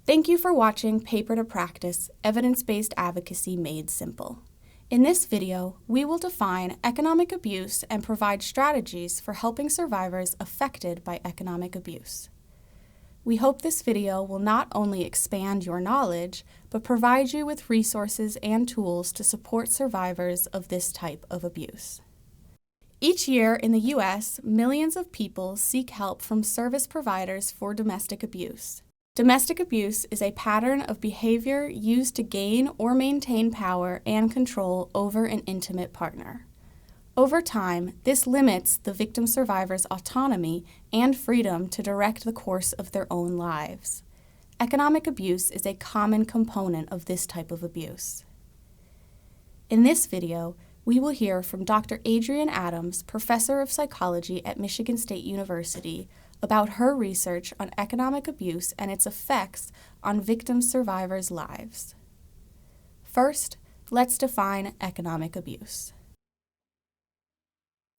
Thank you for watching Paper to Practice, Evidence-Based Advocacy Made Simple. In this video, we will define economic abuse and provide strategies for helping survivors affected by economic abuse. We hope this video will not only expand your knowledge, but provide you with resources and tools to support survivors of this type of abuse. Each year in the U.S., millions of people seek help from service providers for domestic abuse. Domestic abuse is a pattern of behavior used to gain or maintain power and control over an intimate partner. Over time, this limits the victim survivor's autonomy and freedom to direct the course of their own lives. Economic abuse is a common component of this type of abuse. In this video, we will hear from Dr. Adrienne Adams, professor of psychology at Michigan State University, about her research on economic abuse and its effects on victim survivors' lives. First, let's define economic abuse.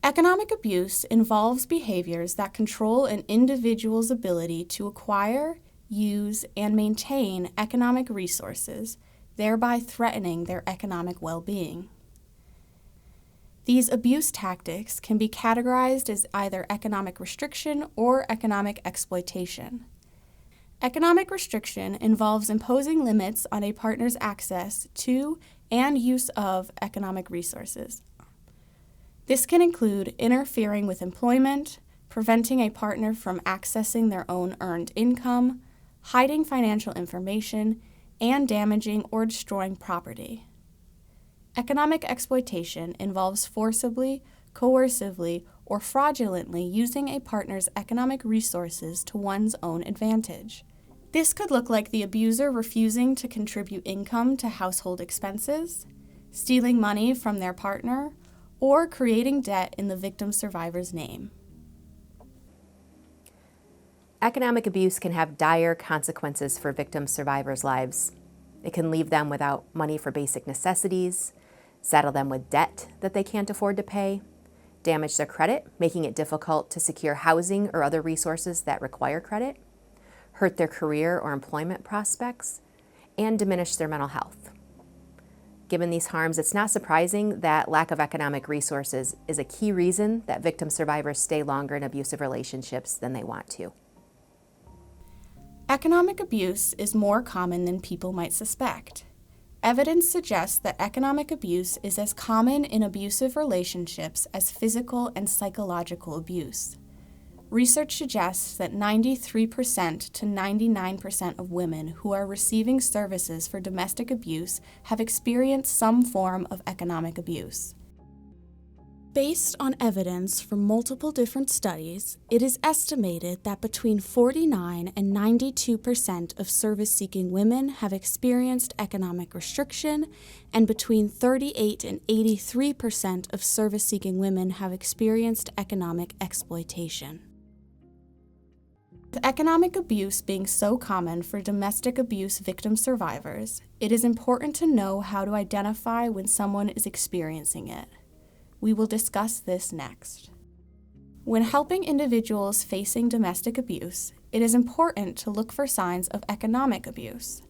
Economic abuse involves behaviors that control an individual's ability to acquire, use, and maintain economic resources, thereby threatening their economic well-being. These abuse tactics can be categorized as either economic restriction or economic exploitation. Economic restriction involves imposing limits on a partner's access to and use of economic resources. This can include interfering with employment, preventing a partner from accessing their own earned income, hiding financial information, and damaging or destroying property. Economic exploitation involves forcibly, coercively, or fraudulently using a partner's economic resources to one's own advantage. This could look like the abuser refusing to contribute income to household expenses, stealing money from their partner, or creating debt in the victim survivor's name. Economic abuse can have dire consequences for victim survivors' lives. It can leave them without money for basic necessities, saddle them with debt that they can't afford to pay, damage their credit, making it difficult to secure housing or other resources that require credit, hurt their career or employment prospects, and diminish their mental health. Given these harms, it's not surprising that lack of economic resources is a key reason that victim survivors stay longer in abusive relationships than they want to. Economic abuse is more common than people might suspect. Evidence suggests that economic abuse is as common in abusive relationships as physical and psychological abuse. Research suggests that 93% to 99% of women who are receiving services for domestic abuse have experienced some form of economic abuse. Based on evidence from multiple different studies, it is estimated that between 49 and 92% of service-seeking women have experienced economic restriction, and between 38 and 83% of service-seeking women have experienced economic exploitation. With economic abuse being so common for domestic abuse victim survivors, it is important to know how to identify when someone is experiencing it. We will discuss this next. When helping individuals facing domestic abuse, it is important to look for signs of economic abuse.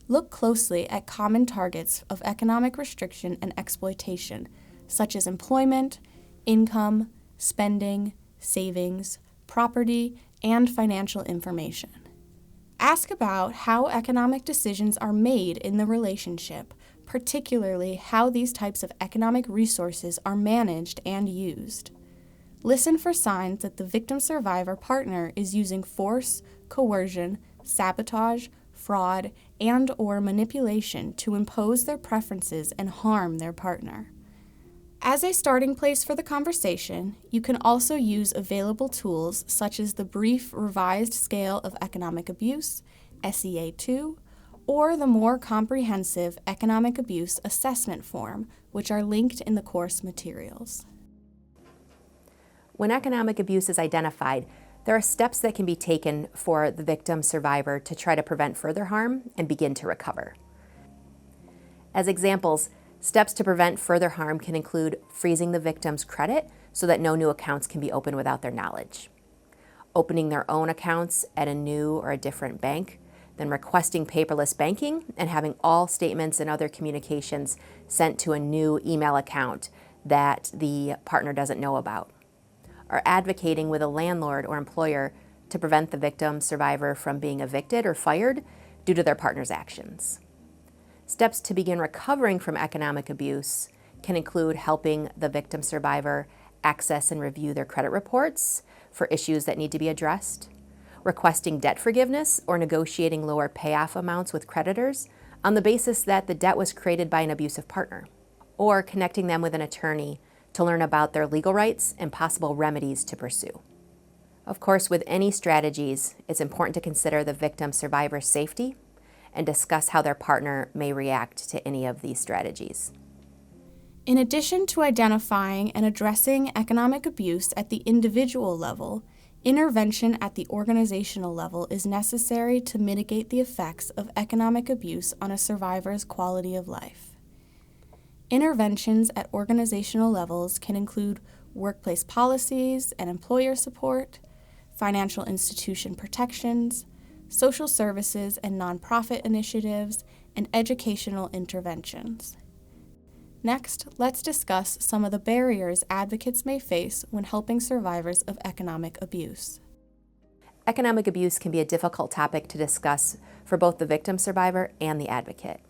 Look closely at common targets of economic restriction and exploitation, such as employment, income, spending, savings, property, and financial information. Ask about how economic decisions are made in the relationship, particularly how these types of economic resources are managed and used. Listen for signs that the victim survivor partner is using force, coercion, sabotage, fraud, and/or manipulation to impose their preferences and harm their partner. As a starting place for the conversation, you can also use available tools such as the Brief Revised Scale of Economic Abuse, SEA-2, or the more comprehensive Economic Abuse Assessment Form, which are linked in the course materials. When economic abuse is identified, there are steps that can be taken for the victim survivor to try to prevent further harm and begin to recover. As examples, steps to prevent further harm can include freezing the victim's credit so that no new accounts can be opened without their knowledge. opening their own accounts at a new or a different bank, then requesting paperless banking and having all statements and other communications sent to a new email account that the partner doesn't know about, or advocating with a landlord or employer to prevent the victim survivor from being evicted or fired due to their partner's actions. Steps to begin recovering from economic abuse can include helping the victim survivor access and review their credit reports for issues that need to be addressed, requesting debt forgiveness or negotiating lower payoff amounts with creditors on the basis that the debt was created by an abusive partner, or connecting them with an attorney to learn about their legal rights and possible remedies to pursue. Of course, with any strategies, it's important to consider the victim survivor's safety and discuss how their partner may react to any of these strategies. In addition to identifying and addressing economic abuse at the individual level, intervention at the organizational level is necessary to mitigate the effects of economic abuse on a survivor's quality of life. Interventions at organizational levels can include workplace policies and employer support, financial institution protections, social services and nonprofit initiatives, and educational interventions. Next, let's discuss some of the barriers advocates may face when helping survivors of economic abuse. Economic abuse can be a difficult topic to discuss for both the victim survivor and the advocate.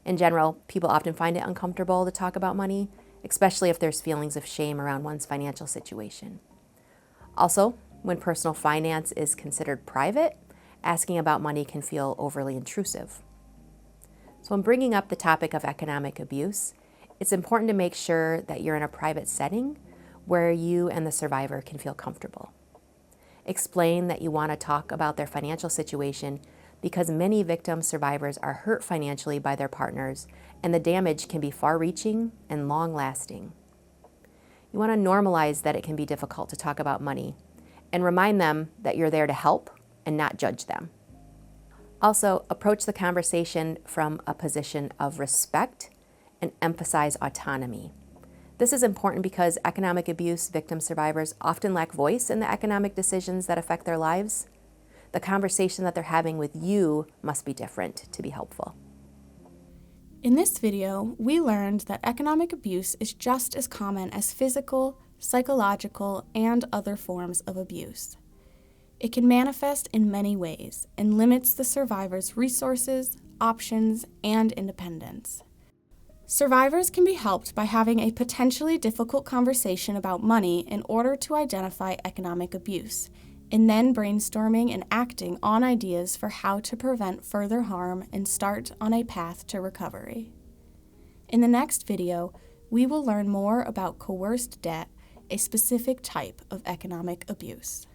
In general, people often find it uncomfortable to talk about money, especially if there's feelings of shame around one's financial situation. Also, when personal finance is considered private, asking about money can feel overly intrusive. So when bringing up the topic of economic abuse, it's important to make sure that you're in a private setting where you and the survivor can feel comfortable. Explain that you want to talk about their financial situation because many victim survivors are hurt financially by their partners, and the damage can be far-reaching and long-lasting. You want to normalize that it can be difficult to talk about money and remind them that you're there to help and not judge them. Also, approach the conversation from a position of respect and emphasize autonomy. This is important because economic abuse victim survivors often lack voice in the economic decisions that affect their lives. The conversation that they're having with you must be different to be helpful. In this video, we learned that economic abuse is just as common as physical, psychological, and other forms of abuse. It can manifest in many ways and limits the survivor's resources, options, and independence. Survivors can be helped by having a potentially difficult conversation about money in order to identify economic abuse, and then brainstorming and acting on ideas for how to prevent further harm and start on a path to recovery. In the next video, we will learn more about coerced debt, a specific type of economic abuse.